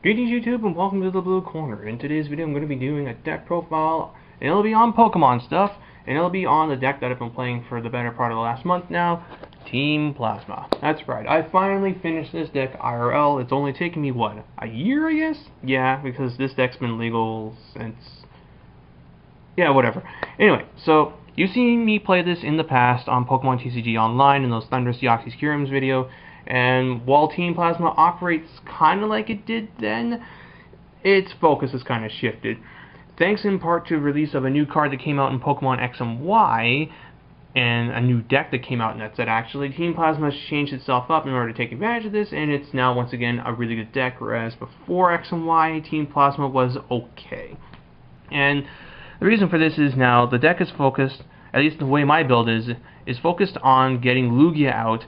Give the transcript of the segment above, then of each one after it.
Greetings YouTube and welcome to the Blue Corner. In today's video I'm going to be doing a deck profile and it'll be on Pokemon stuff and it'll be on the deck that I've been playing for the better part of the last month now, Team Plasma. That's right, I finally finished this deck IRL. It's only taken me, what, a year I guess? Yeah, because this deck's been legal since... yeah, whatever. Anyway, so you've seen me play this in the past on Pokemon TCG Online in those Thundurus Deoxys Kyurems video. And while Team Plasma operates kind of like it did then, its focus has kind of shifted. Thanks in part to the release of a new card that came out in Pokemon X and Y, and a new deck that came out in that set actually, Team Plasma has changed itself up in order to take advantage of this, and it's now once again a really good deck, whereas before X and Y, Team Plasma was okay. And the reason for this is now the deck is focused, at least the way my build is focused on getting Lugia out,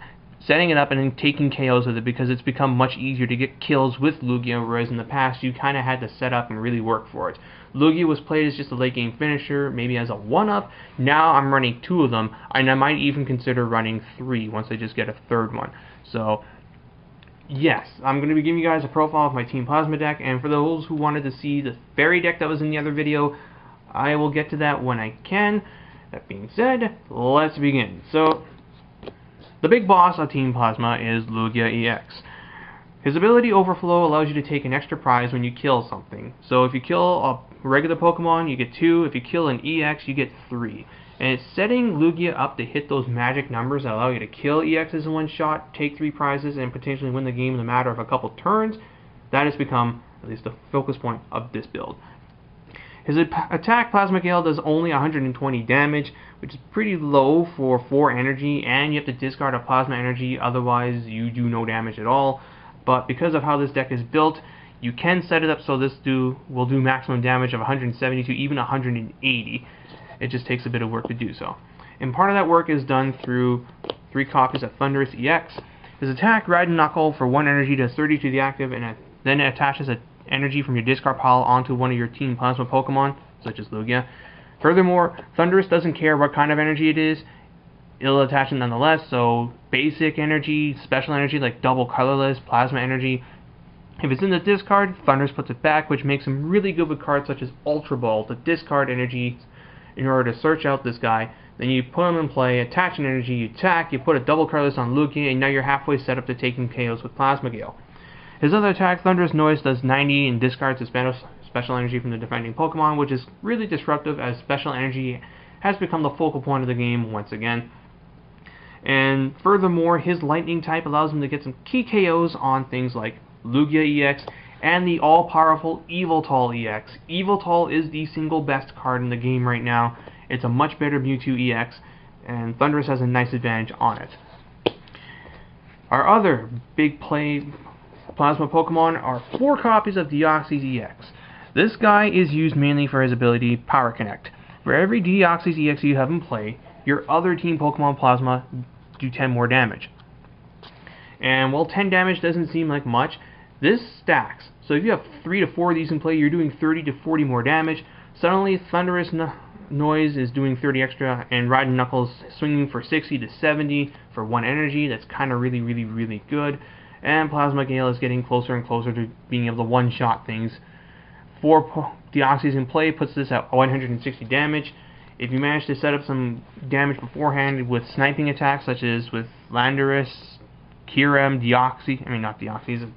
setting it up and then taking KOs with it, because it's become much easier to get kills with Lugia, whereas in the past you kind of had to set up and really work for it. Lugia was played as just a late game finisher, maybe as a one-up. Now I'm running 2 of them, and I might even consider running 3 once I just get a third one. So yes, I'm going to be giving you guys a profile of my Team Plasma deck, and for those who wanted to see the fairy deck that was in the other video, I will get to that when I can. That being said, let's begin. So the big boss of Team Plasma is Lugia EX. His ability Overflow allows you to take an extra prize when you kill something. So if you kill a regular Pokemon, you get 2. If you kill an EX, you get 3. And it's setting Lugia up to hit those magic numbers that allow you to kill EXs in one shot, take 3 prizes, and potentially win the game in a matter of a couple turns. That has become at least the focus point of this build. His attack Plasma Gale does only 120 damage, which is pretty low for 4 energy, and you have to discard a Plasma Energy, otherwise you do no damage at all. But because of how this deck is built, you can set it up so this will do maximum damage of 170 to even 180. It just takes a bit of work to do so. And part of that work is done through 3 copies of Thundurus EX. His attack, Ride and Knuckle, for 1 energy does 30 to the active, and then it attaches a energy from your discard pile onto one of your Team Plasma Pokemon, such as Lugia. Furthermore, Thundurus doesn't care what kind of energy it is, it'll attach it nonetheless, so basic energy, special energy like double colorless, plasma energy. If it's in the discard, Thundurus puts it back, which makes him really good with cards such as Ultra Ball to discard energy in order to search out this guy. Then you put him in play, attach an energy, you attack, you put a double colorless on Lugia, and now you're halfway set up to taking KOs with Plasma Gale. His other attack, Thunderous Noise, does 90 and discards his special energy from the defending Pokemon, which is really disruptive as special energy has become the focal point of the game once again. And furthermore, his lightning type allows him to get some key KOs on things like Lugia EX and the all-powerful Yveltal EX. Yveltal is the single best card in the game right now. It's a much better Mewtwo EX, and Thundurus has a nice advantage on it. Our other big play Plasma Pokemon are 4 copies of Deoxys EX. This guy is used mainly for his ability Power Connect. For every Deoxys EX you have in play, your other Team Pokemon Plasma do 10 more damage. And while 10 damage doesn't seem like much, this stacks. So if you have 3 to 4 of these in play, you're doing 30 to 40 more damage. Suddenly Thunderous Noise is doing 30 extra, and Ride and Knuckles swinging for 60 to 70 for 1 energy. That's kind of really good. And Plasma Gale is getting closer and closer to being able to one-shot things. 4 Deoxys in play puts this at 160 damage. If you manage to set up some damage beforehand with sniping attacks, such as with Landorus, Kyurem,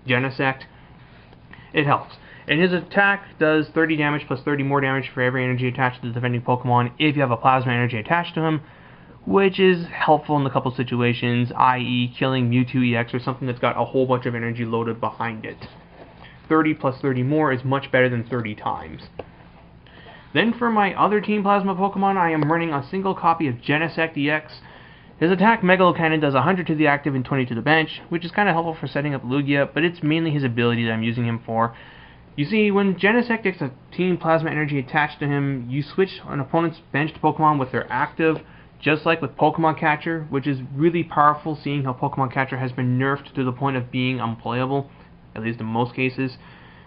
Genesect, it helps. And his attack does 30 damage plus 30 more damage for every energy attached to the defending Pokemon if you have a Plasma Energy attached to him, which is helpful in a couple situations, i.e. killing Mewtwo EX or something that's got a whole bunch of energy loaded behind it. 30 plus 30 more is much better than 30 times. Then for my other Team Plasma Pokemon, I am running a single copy of Genesect EX. His attack Megalo Cannon does 100 to the active and 20 to the bench, which is kind of helpful for setting up Lugia, but it's mainly his ability that I'm using him for. You see, when Genesect gets a Team Plasma Energy attached to him, you switch an opponent's benched Pokemon with their active, just like with Pokemon Catcher, which is really powerful, seeing how Pokemon Catcher has been nerfed to the point of being unplayable, at least in most cases,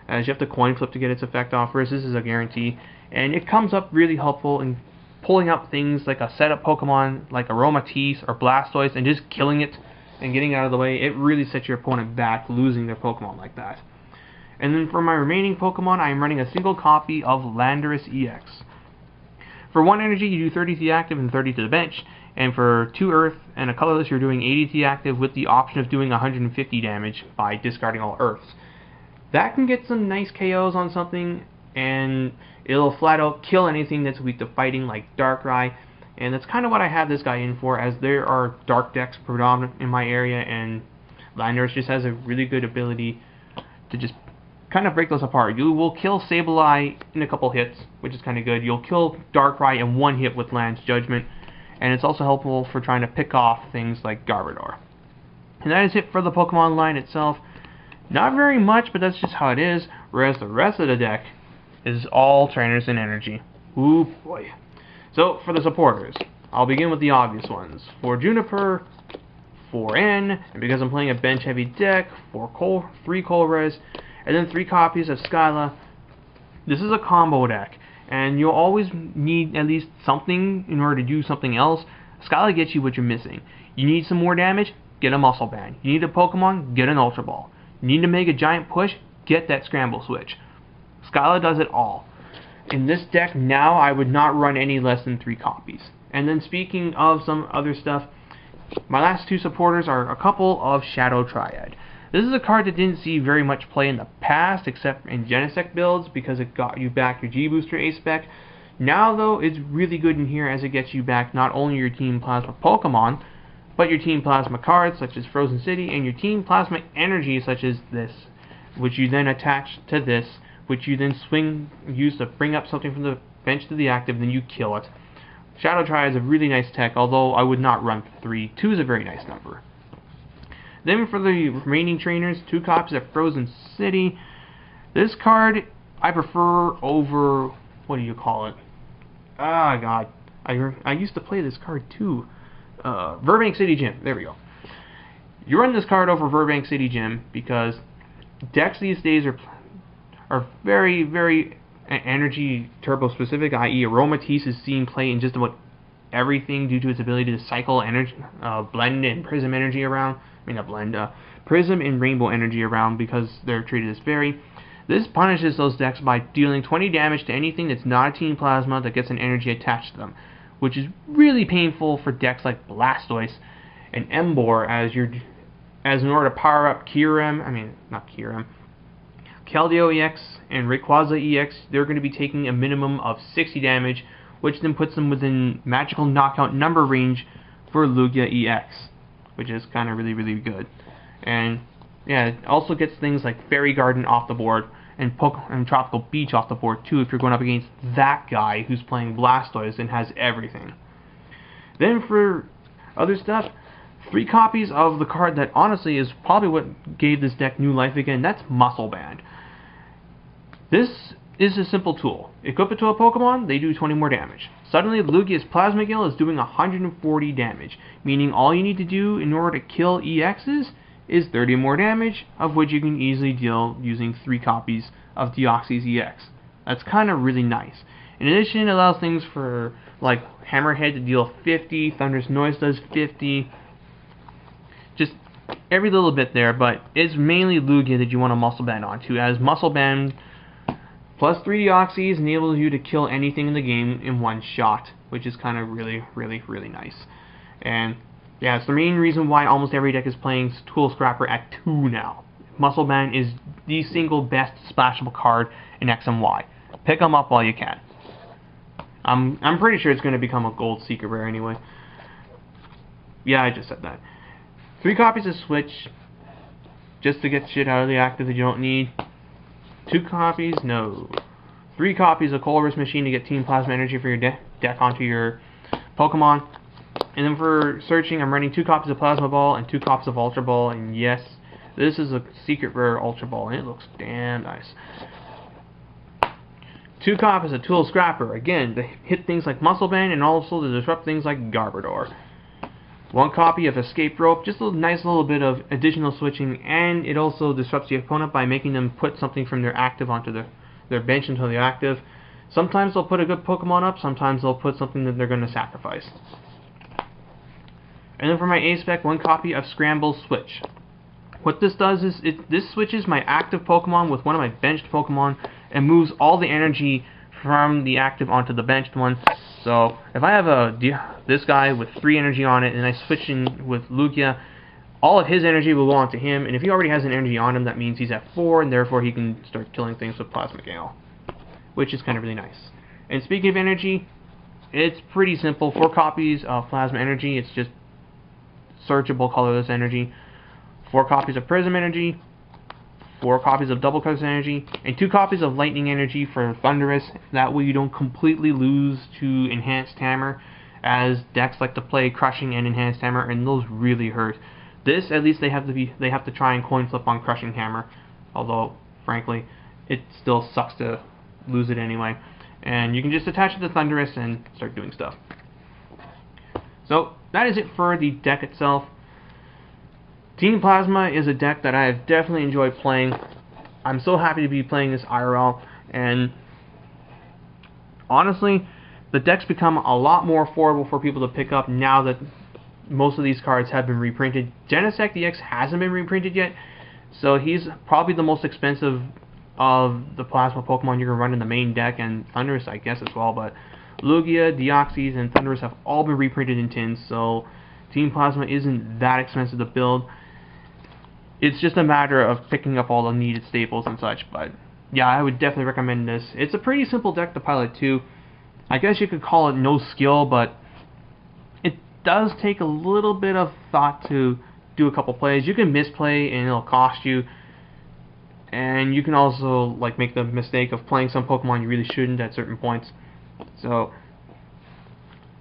as you have to coin flip to get its effect off, whereas this is a guarantee. And it comes up really helpful in pulling out things like a setup Pokemon like Aromatisse or Blastoise and just killing it and getting out of the way. It really sets your opponent back losing their Pokemon like that. And then for my remaining Pokemon, I am running a single copy of Landorus EX. For 1 energy, you do 30 to the active and 30 to the bench. And for 2 earth and a colorless, you're doing 80 to the active with the option of doing 150 damage by discarding all earths. That can get some nice KOs on something, and it'll flat out kill anything that's weak to fighting, like Darkrai. And that's kind of what I have this guy in for, as there are dark decks predominant in my area, and Landorus just has a really good ability to just kind of break those apart. You will kill Sableye in a couple hits, which is kind of good. You'll kill Darkrai in 1 hit with Land's Judgment, and it's also helpful for trying to pick off things like Garbodor. And that is it for the Pokemon line itself. Not very much, but that's just how it is, whereas the rest of the deck is all trainers and energy. Ooh boy. So, for the supporters, I'll begin with the obvious ones. For Juniper, 4N, and because I'm playing a bench-heavy deck, 3 Colress, and then 3 copies of Skyla. This is a combo deck, and you'll always need at least something in order to do something else. Skyla gets you what you're missing. You need some more damage? Get a Muscle Band. You need a Pokemon? Get an Ultra Ball. You need to make a giant push? Get that Scramble Switch. Skyla does it all. In this deck now, I would not run any less than 3 copies. And then speaking of some other stuff, my last 2 supporters are a couple of Shadow Triad. This is a card that didn't see very much play in the past, except in Genesect builds, because it got you back your G-Booster A-Spec. Now, though, it's really good in here, as it gets you back not only your Team Plasma Pokemon, but your Team Plasma cards, such as Frozen City, and your Team Plasma Energy, such as this, which you then attach to this, which you then use to bring up something from the bench to the active, then you kill it. Shadow Triad is a really nice tech, although I would not run 3. 2 is a very nice number. Then for the remaining trainers, 2 copies of Frozen City. This card I prefer over, what do you call it? Ah, God. I used to play this card too. Burbank City Gym. There we go. You run this card over Burbank City Gym because decks these days are very, very energy turbo specific, i.e. Aromatisse is seen play in just about everything due to its ability to cycle energy, blend and prism energy around. I mean, not blend, prism and rainbow energy around because they're treated as fairy. This punishes those decks by dealing 20 damage to anything that's not a Team Plasma that gets an energy attached to them, which is really painful for decks like Blastoise and Emboar, as in order to power up Keldeo EX and Rayquaza EX, they're going to be taking a minimum of 60 damage, which then puts them within magical knockout number range for Lugia EX, which is kind of really, really good. And yeah, it also gets things like Fairy Garden off the board and Tropical Beach off the board too, if you're going up against that guy who's playing Blastoise and has everything. Then for other stuff, 3 copies of the card that honestly is probably what gave this deck new life again. That's Muscle Band. This is a simple tool. Equip it to a Pokemon, they do 20 more damage. Suddenly, Lugia's Plasmagale is doing 140 damage, meaning all you need to do in order to kill EXs is 30 more damage, of which you can easily deal using 3 copies of Deoxys EX. That's kind of really nice. In addition, it allows things for like Hammerhead to deal 50, Thunderous Noise does 50, just every little bit there, but it's mainly Lugia that you want to Muscle Band onto, as Muscle Band plus 3 Deoxys enables you to kill anything in the game in 1 shot, which is kind of really, really, really nice. And yeah, it's the main reason why almost every deck is playing Tool Scrapper at 2 now. Muscle Band is the single best splashable card in X and Y. Pick them up while you can. I'm pretty sure it's going to become a gold secret rare anyway. Yeah, I just said that. 3 copies of Switch, just to get shit out of the active that you don't need. 2 copies? No. 3 copies of Colress Machine to get Team Plasma Energy for your deck onto your Pokemon. And then for searching, I'm running 2 copies of Plasma Ball and 2 copies of Ultra Ball. And yes, this is a secret rare Ultra Ball, and it looks damn nice. 2 copies of Tool Scrapper, again, to hit things like Muscle Band and also to disrupt things like Garbodor. 1 copy of Escape Rope, just a nice little bit of additional switching, and it also disrupts the opponent by making them put something from their active onto their bench until they're active. Sometimes they'll put a good Pokemon up, sometimes they'll put something that they're going to sacrifice. And then for my A-Spec, 1 copy of Scramble Switch. What this does is this switches my active Pokemon with one of my benched Pokemon and moves all the energy from the active onto the benched one. So if I have this guy with 3 energy on it and I switch in with Lugia, all of his energy will go onto him, and if he already has an energy on him, that means he's at 4, and therefore he can start killing things with Plasma Gale, which is kind of really nice. And speaking of energy, it's pretty simple. 4 copies of Plasma Energy, it's just searchable colorless energy. 4 copies of Prism Energy, 4 copies of Double Colorless Energy, and 2 copies of Lightning Energy for Thundurus. That way you don't completely lose to Enhanced Hammer, as decks like to play Crushing and Enhanced Hammer, and those really hurt. This, at least they have to try and coin flip on Crushing Hammer, although frankly it still sucks to lose it anyway. And you can just attach it to Thundurus and start doing stuff. So that is it for the deck itself. Team Plasma is a deck that I have definitely enjoyed playing. I'm so happy to be playing this IRL, and honestly, the deck's become a lot more affordable for people to pick up now that most of these cards have been reprinted. Genesect EX hasn't been reprinted yet, so he's probably the most expensive of the Plasma Pokemon you can run in the main deck, and Thundurus I guess as well, but Lugia, Deoxys, and Thundurus have all been reprinted in tins, so Team Plasma isn't that expensive to build. It's just a matter of picking up all the needed staples and such, but yeah, I would definitely recommend this. It's a pretty simple deck to pilot too. I guess you could call it no skill, but it does take a little bit of thought to do a couple plays. You can misplay and it'll cost you, and you can also like make the mistake of playing some Pokemon you really shouldn't at certain points. So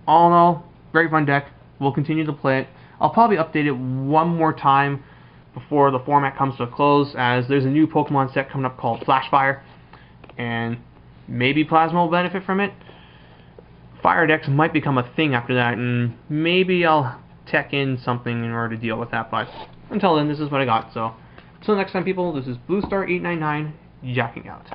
all in all, very fun deck. We'll continue to play it. I'll probably update it one more time before the format comes to a close, as there's a new Pokemon set coming up called Flashfire, and maybe Plasma will benefit from it. Fire decks might become a thing after that, and maybe I'll tech in something in order to deal with that, but until then, this is what I got. So until next time, people, this is BlueStar899 jacking out.